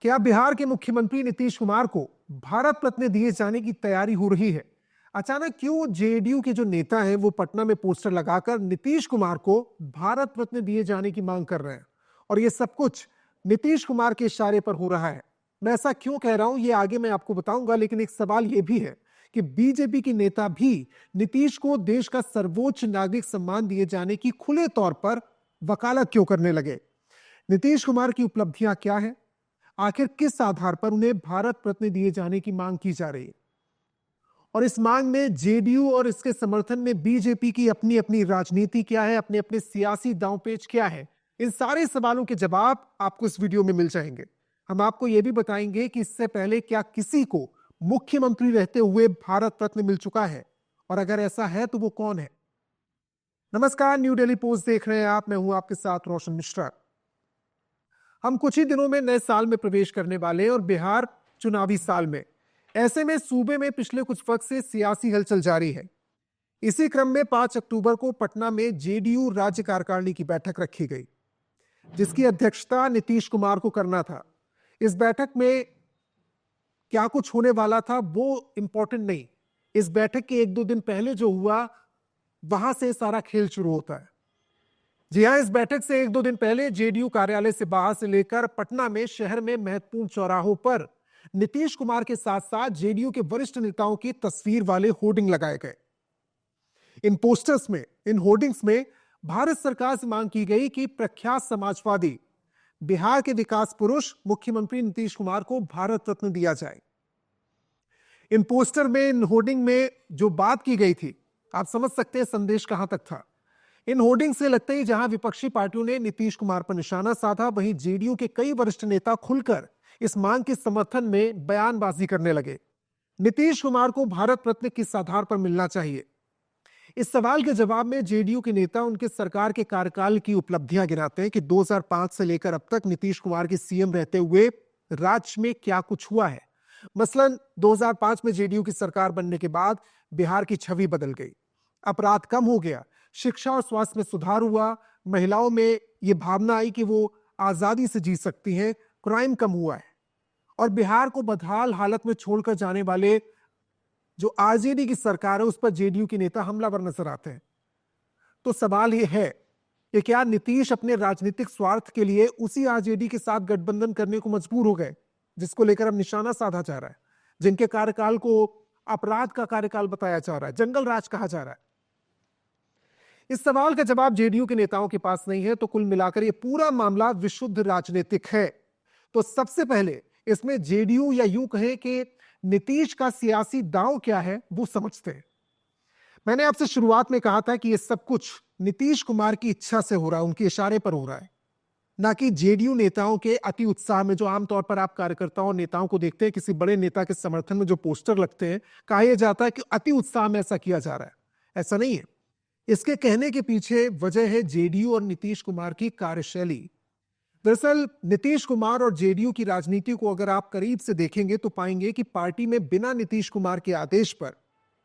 क्या बिहार के मुख्यमंत्री नीतीश कुमार को भारत रत्न दिए जाने की तैयारी हो रही है? अचानक क्यों जेडीयू के जो नेता हैं वो पटना में पोस्टर लगाकर नीतीश कुमार को भारत रत्न दिए जाने की मांग कर रहे हैं? और ये सब कुछ नीतीश कुमार के इशारे पर हो रहा है। मैं ऐसा क्यों कह रहा हूं ये आगे मैं आपको बताऊंगा, लेकिन एक सवाल ये भी है कि बीजेपी के नेता भी नीतीश को देश का सर्वोच्च नागरिक सम्मान दिए जाने की खुले तौर पर वकालत क्यों करने लगे? नीतीश कुमार की उपलब्धियां क्या है? आखिर किस आधार पर उन्हें भारत रत्न दिए जाने की मांग की जा रही है? और इस मांग में जेडीयू और इसके समर्थन में बीजेपी की अपनी अपनी राजनीति क्या है, अपने अपने सियासी दांवपेच क्या है? इन सारे सवालों के जवाब आपको इस वीडियो में मिल जाएंगे। हम आपको यह भी बताएंगे कि इससे पहले क्या किसी को मुख्यमंत्री रहते हुए भारत रत्न मिल चुका है, और अगर ऐसा है तो वो कौन है? नमस्कार, न्यू दिल्ली पोस्ट देख रहे हैं आप। मैं हूं आपके साथ रोशन मिश्रा। हम कुछ ही दिनों में नए साल में प्रवेश करने वाले हैं और बिहार चुनावी साल में। ऐसे में सूबे में पिछले कुछ वक्त से सियासी हलचल जारी है। इसी क्रम में 5 अक्टूबर को पटना में जेडीयू राज्य कार्यकारिणी की बैठक रखी गई, जिसकी अध्यक्षता नीतीश कुमार को करना था। इस बैठक में क्या कुछ होने वाला था वो इंपॉर्टेंट नहीं, इस बैठक के 1-2 दिन पहले जो हुआ वहां से सारा खेल शुरू होता है। जी हां, इस बैठक से 1-2 दिन पहले जेडीयू कार्यालय से बाहर से लेकर पटना में शहर में महत्वपूर्ण चौराहों पर नीतीश कुमार के साथ साथ जेडीयू के वरिष्ठ नेताओं की तस्वीर वाले होर्डिंग लगाए गए। इन पोस्टर्स में, इन होर्डिंग्स में भारत सरकार से मांग की गई कि प्रख्यात समाजवादी बिहार के विकास पुरुष मुख्यमंत्री नीतीश कुमार को भारत रत्न दिया जाए। इन पोस्टर में, इन होर्डिंग में जो बात की गई थी, आप समझ सकते हैं संदेश कहां तक था। इन होर्डिंग से लगता है जहां विपक्षी पार्टियों ने नीतीश कुमार पर निशाना साधा, वहीं जेडीयू के कई वरिष्ठ नेता खुलकर इस मांग के समर्थन में बयानबाजी करने लगे। नीतीश कुमार को भारत रत्न किस आधार पर मिलना चाहिए? इस सवाल के जवाब में जेडीयू के नेता उनके सरकार के कार्यकाल की उपलब्धियां गिनाते हैं कि 2005 से लेकर अब तक नीतीश कुमार के सीएम रहते हुए राज्य में क्या कुछ हुआ है। मसलन 2005 में जेडीयू की सरकार बनने के बाद बिहार की छवि बदल गई, अपराध कम हो गया, शिक्षा और स्वास्थ्य में सुधार हुआ, महिलाओं में यह भावना आई कि वो आजादी से जी सकती हैं, क्राइम कम हुआ है, और बिहार को बदहाल हालत में छोड़कर जाने वाले जो आरजेडी की सरकार है उस पर जेडीयू के नेता हमलावर नजर आते हैं। तो सवाल यह है कि क्या नीतीश अपने राजनीतिक स्वार्थ के लिए उसी आरजेडी के साथ गठबंधन करने को मजबूर हो गए जिसको लेकर अब निशाना साधा जा रहा है, जिनके कार्यकाल को अपराध का कार्यकाल बताया जा रहा है, जंगल राज कहा जा रहा है? इस सवाल का जवाब जेडीयू के नेताओं के पास नहीं है। तो कुल मिलाकर यह पूरा मामला विशुद्ध राजनीतिक है। तो सबसे पहले इसमें जेडीयू, या यूं कहें कि नीतीश का सियासी दांव क्या है, वो समझते हैं। मैंने आपसे शुरुआत में कहा था कि यह सब कुछ नीतीश कुमार की इच्छा से हो रहा है, उनके इशारे पर हो रहा है, ना कि जेडीयू नेताओं के अति उत्साह में। जो आमतौर पर आप कार्यकर्ताओं और नेताओं को देखते हैं, किसी बड़े नेता के समर्थन में जो पोस्टर लगते हैं, कहा यह जाता है कि अति उत्साह में ऐसा किया जा रहा है। ऐसा नहीं है। इसके कहने के पीछे वजह है जेडीयू और नीतीश कुमार की कार्यशैली। दरअसल नीतीश कुमार और जेडीयू की राजनीति को अगर आप करीब से देखेंगे तो पाएंगे कि पार्टी में बिना नीतीश कुमार के आदेश पर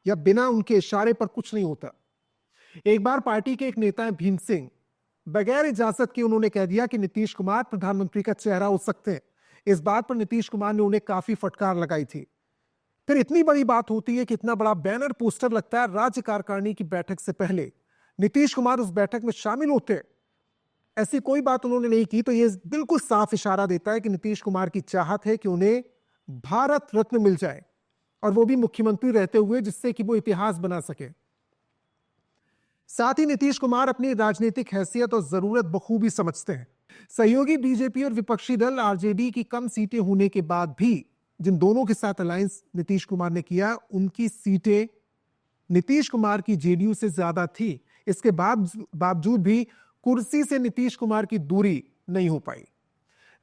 या बिना उनके इशारे पर कुछ नहीं होता। एक बार पार्टी के एक नेता हैं भीम सिंह, बगैर इजाजत के उन्होंने कह दिया कि नीतीश कुमार प्रधानमंत्री का चेहरा हो सकते हैं। इस बात पर नीतीश कुमार ने उन्हें काफी फटकार लगाई थी। फिर इतनी बड़ी बात होती है कि इतना बड़ा बैनर पोस्टर लगता है राज्य कार्यकारिणी की बैठक से पहले, नीतीश कुमार उस बैठक में शामिल होते, ऐसी कोई बात उन्होंने नहीं की। तो यह बिल्कुल साफ इशारा देता है कि नीतीश कुमार की चाहत है कि उन्हें भारत रत्न मिल जाए, और वो भी मुख्यमंत्री रहते हुए, जिससे कि वो इतिहास बना सके। साथ ही नीतीश कुमार अपनी राजनीतिक हैसियत और जरूरत बखूबी समझते हैं। सहयोगी बीजेपी और विपक्षी दल आरजेडी की कम सीटें होने के बाद भी जिन दोनों के साथ अलायंस नीतीश कुमार ने किया, उनकी सीटें नीतीश कुमार की जेडीयू से ज्यादा थी। इसके बावजूद भी कुर्सी से नीतीश कुमार की दूरी नहीं हो पाई।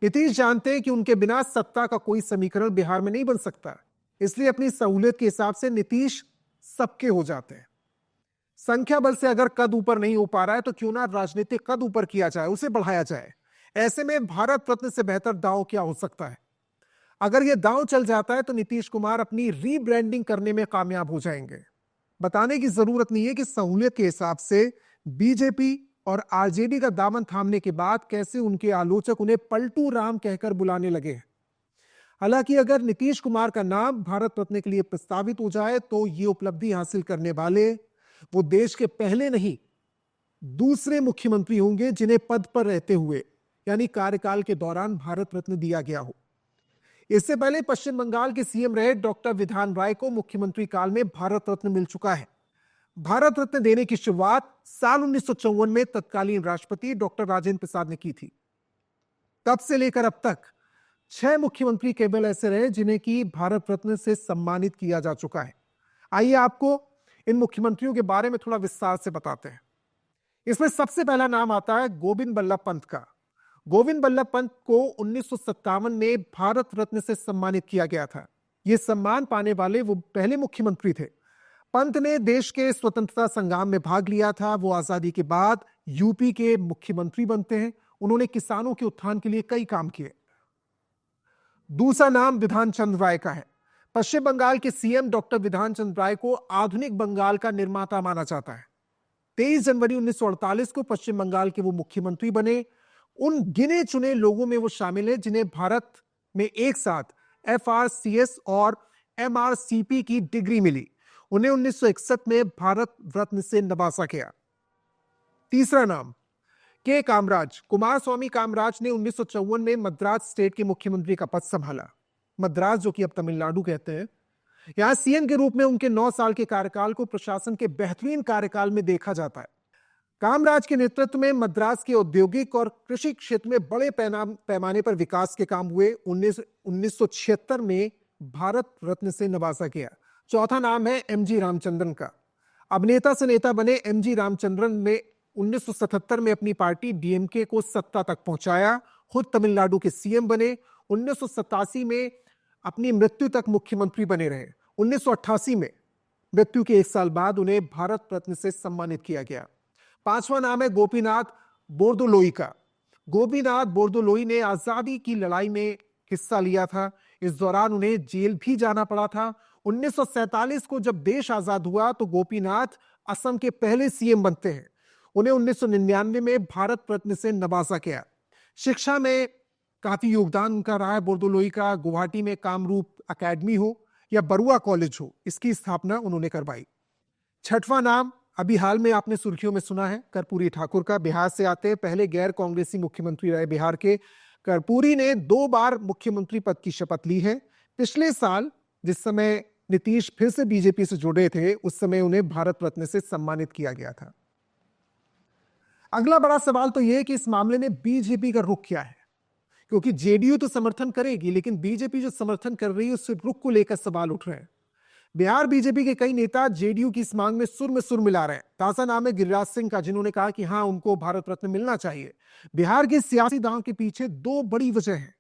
नीतीश जानते हैं कि उनके बिना सत्ता का कोई समीकरण बिहार में नहीं बन सकता, इसलिए अपनी सहूलियत के हिसाब से नीतीश सबके हो जाते हैं। संख्या बल से अगर कद ऊपर नहीं हो पा रहा है तो क्यों ना राजनीतिक कद ऊपर किया जाए, उसे बढ़ाया जाए। ऐसे में भारत रत्न से बेहतर दांव क्या हो सकता है? अगर यह दांव चल जाता है तो नीतीश कुमार अपनी रीब्रांडिंग करने में कामयाब हो जाएंगे। बताने की जरूरत नहीं है कि सहूलियत के हिसाब से बीजेपी और आरजेडी का दामन थामने के बाद कैसे उनके आलोचक उन्हें पलटू राम कहकर बुलाने लगे। हालांकि अगर नीतीश कुमार का नाम भारत रत्न के लिए प्रस्तावित हो जाए तो ये उपलब्धि हासिल करने वाले वो देश के पहले नहीं दूसरे मुख्यमंत्री होंगे जिन्हें पद पर रहते हुए यानी कार्यकाल के दौरान भारत रत्न दिया गया हो। इससे पहले पश्चिम बंगाल के सीएम रहे डॉक्टर विधान राय को मुख्यमंत्री काल में भारत रत्न मिल चुका है। भारत रत्न देने की शुरुआत साल 1954 में तत्कालीन राष्ट्रपति डॉक्टर राजेंद्र प्रसाद ने की थी। तब से लेकर अब तक 6 मुख्यमंत्री केवल ऐसे रहे जिन्हें की भारत रत्न से सम्मानित किया जा चुका है। आइए आपको इन मुख्यमंत्रियों के बारे में थोड़ा विस्तार से बताते हैं। इसमें सबसे पहला नाम आता है गोविंद बल्लभ पंत का। गोविंद बल्लभ पंत को 1957 में भारत रत्न से सम्मानित किया गया था। यह सम्मान पाने वाले वो पहले मुख्यमंत्री थे। पंत ने देश के स्वतंत्रता संग्राम में भाग लिया था। वो आजादी के बाद यूपी के मुख्यमंत्री बनते हैं। उन्होंने किसानों के उत्थान के लिए कई काम किए। दूसरा नाम विधान चंद्र राय का है। पश्चिम बंगाल के सीएम डॉक्टर विधान चंद्र राय को आधुनिक बंगाल का निर्माता माना जाता है। 23 जनवरी 1948 को पश्चिम बंगाल के वो मुख्यमंत्री बने। उन गिने चुने लोगों में वो शामिल है जिन्हें भारत में एक साथ FRCS और MRCP की डिग्री मिली। उन्हें 1961 में भारत रत्न से नवाजा गया। तीसरा नाम के कामराज। कुमार स्वामी कामराज ने 1954 में मद्रास स्टेट के मुख्यमंत्री का पद संभाला। मद्रास जो कि अब तमिलनाडु कहते हैं। यहां सीएम के रूप में उनके 9 साल के कार्यकाल को प्रशासन के बेहतरीन कार्यकाल में देखा जाता है। कामराज के नेतृत्व में मद्रास के औद्योगिक और कृषि क्षेत्र में बड़े पैमाने पर विकास के काम हुए। 1976 में भारत रत्न से नवाजा गया। चौथा नाम है MG रामचंद्रन का। अभिनेता से नेता बने MG रामचंद्रन ने 1977 में अपनी पार्टी DMK को सत्ता तक पहुंचाया। खुद तमिलनाडु के सीएम बने। 1987 में अपनी मृत्यु तक मुख्यमंत्री बने रहे। 1988 में मृत्यु के 1 साल बाद उन्हें भारत रत्न से सम्मानित किया गया। पांचवा नाम है गोपीनाथ बोरदोलोई का। गोपीनाथ बोरदोलोई ने आजादी की लड़ाई में हिस्सा लिया था। इस दौरान उन्हें जेल भी जाना पड़ा था। 1947 को जब देश आजाद हुआ तो गोपीनाथ असम के पहले सीएम बनते हैं। उन्हें 1999 में भारत रत्न से नवाजा गया। शिक्षा में काफी योगदान उनका रहा है बोरदोलोई का। गुवाहाटी में कामरूप अकेडमी हो या बरुआ कॉलेज हो, इसकी स्थापना उन्होंने करवाई। छठवां नाम अभी हाल में आपने सुर्खियों में सुना है कर्पूरी ठाकुर का। बिहार से आते पहले गैर कांग्रेसी मुख्यमंत्री रहे बिहार के। कर्पूरी ने 2 बार मुख्यमंत्री पद की शपथ ली है। पिछले साल जिस समय नीतीश फिर से बीजेपी से जुड़े थे उस समय उन्हें भारत रत्न से सम्मानित किया गया था। अगला बड़ा सवाल तो यह है कि इस मामले में बीजेपी का रुख क्या है, क्योंकि जेडीयू तो समर्थन करेगी लेकिन बीजेपी जो समर्थन कर रही है उससे रुख को लेकर सवाल उठ रहे हैं। बिहार बीजेपी के कई नेता जेडीयू की इस मांग में सुर मिला रहे हैं। ताजा नाम है गिरिराज सिंह का, जिन्होंने कहा कि हां उनको भारत रत्न मिलना चाहिए। बिहार के सियासी दांव के पीछे 2 बड़ी वजह है।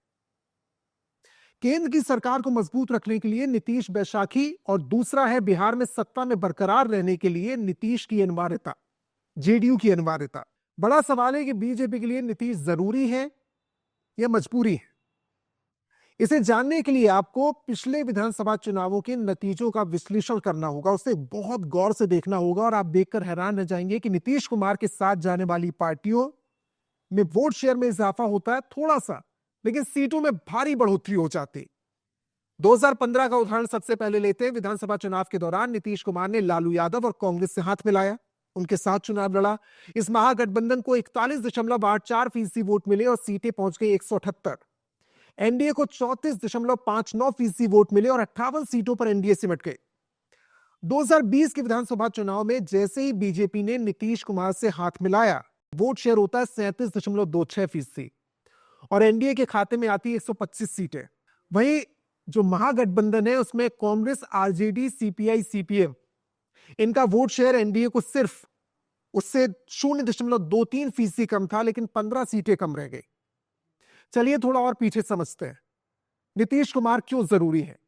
केंद्र की सरकार को मजबूत रखने के लिए नीतीश बैसाखी, और दूसरा है बिहार में सत्ता में बरकरार रहने के लिए नीतीश की अनिवार्यता, जेडीयू की अनिवार्यता। बड़ा सवाल है कि बीजेपी के लिए नीतीश जरूरी है या मजबूरी है। इसे जानने के लिए आपको पिछले विधानसभा चुनावों के नतीजों का विश्लेषण करना होगा, उसे बहुत गौर से देखना होगा और आप देखकर हैरान रह जाएंगे कि नीतीश कुमार के साथ जाने वाली पार्टियों में वोट शेयर में इजाफा होता है थोड़ा सा, लेकिन सीटों में भारी बढ़ोतरी हो जाती। 2015 का उदाहरण सबसे पहले लेते हैं। विधानसभा चुनाव के दौरान नीतीश कुमार ने लालू यादव और कांग्रेस से हाथ मिलाया, उनके साथ चुनाव लड़ा। इस महागठबंधन को 41.84% वोट मिले और सीटें पहुंच गई 178। एनडीए को 34.59% वोट मिले और 58 सीटों पर एनडीए सिमट गए। 2020 के विधानसभा चुनाव में जैसे ही बीजेपी ने नीतीश कुमार से हाथ मिलाया, वोट शेयर होता है 37.26% और एनडीए के खाते में आती है 125 सीटें। वहीं जो महागठबंधन है उसमें कांग्रेस, आरजेडी, सीपीआई, सीपीएम, इनका वोट शेयर एनडीए को सिर्फ उससे 0.23% कम था, लेकिन 15 सीटें कम रह गई। चलिए थोड़ा और पीछे समझते हैं नीतीश कुमार क्यों जरूरी है।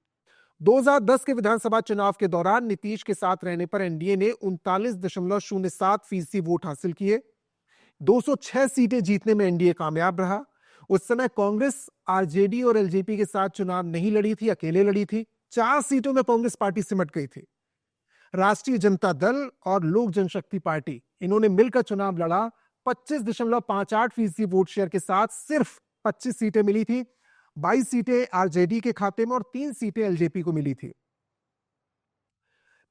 2010 के विधानसभा चुनाव के दौरान नीतीश के साथ रहने पर एनडीए ने 39.07% वोट हासिल किए। 206 सीटें जीतने में एनडीए कामयाब रहा। उस समय कांग्रेस, आरजेडी और एलजेपी के साथ चुनाव नहीं लड़ी थी, अकेले लड़ी थी। 4 सीटों में कांग्रेस पार्टी सिमट गई थी। राष्ट्रीय जनता दल और लोक जनशक्ति पार्टी, इन्होंने मिलकर चुनाव लड़ा। 25.58% वोट शेयर के साथ सिर्फ 25 सीटें मिली थी। 22 सीटें आरजेडी के खाते में और 3 सीटें एलजेपी को मिली थी।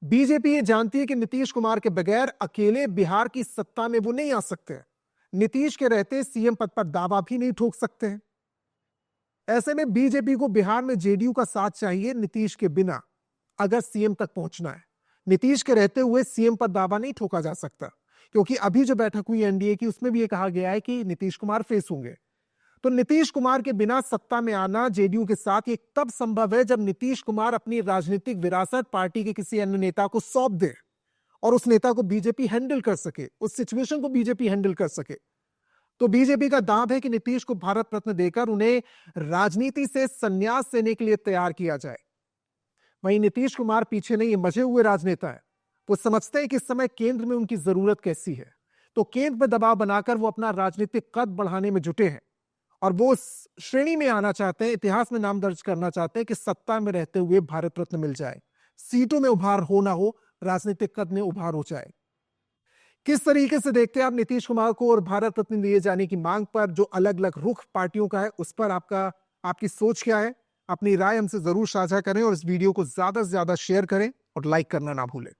बीजेपी ये जानती है कि नीतीश कुमार के बगैर अकेले बिहार की सत्ता में वो नहीं आ सकते। नीतीश के रहते सीएम पद पर दावा भी नहीं ठोक सकते हैं। ऐसे में बीजेपी को बिहार में जेडीयू का साथ चाहिए नीतीश के बिना अगर सीएम तक पहुंचना है। नीतीश के रहते हुए सीएम पर दावा नहीं ठोका जा सकता, क्योंकि अभी जो बैठक हुई एनडीए की उसमें भी ये कहा गया है कि नीतीश कुमार फेस होंगे। तो नीतीश कुमार के बिना सत्ता में आना जेडीयू के साथ ये तब संभव है जब नीतीश कुमार अपनी राजनीतिक विरासत पार्टी के किसी अन्य नेता को सौंप दे और उस नेता को बीजेपी हैंडल कर सके, उस सिचुएशन को बीजेपी हैंडल कर सके। तो बीजेपी का दाव है कि नीतीश को भारत रत्न देकर उन्हें राजनीति से संन्यास लेने के लिए तैयार किया जाए। वहीं नीतीश कुमार पीछे नहीं, मजे हुए राजनेता है। वो समझते हैं कि इस समय केंद्र में उनकी जरूरत कैसी है, तो केंद्र पर दबाव बनाकर वो अपना राजनीतिक कद बढ़ाने में जुटे हैं और वो उस श्रेणी में आना चाहते हैं, इतिहास में नाम दर्ज करना चाहते हैं कि सत्ता में रहते हुए भारत रत्न मिल जाए, सीटों में उभार हो ना हो, राजनीतिक कद में उभार हो जाए। किस तरीके से देखते हैं आप नीतीश कुमार को और भारत रत्न दिए जाने की मांग पर जो अलग अलग रुख पार्टियों का है, उस पर आपकी सोच क्या है? अपनी राय हमसे जरूर साझा करें और इस वीडियो को ज्यादा से ज्यादा शेयर करें और लाइक करना ना भूलें।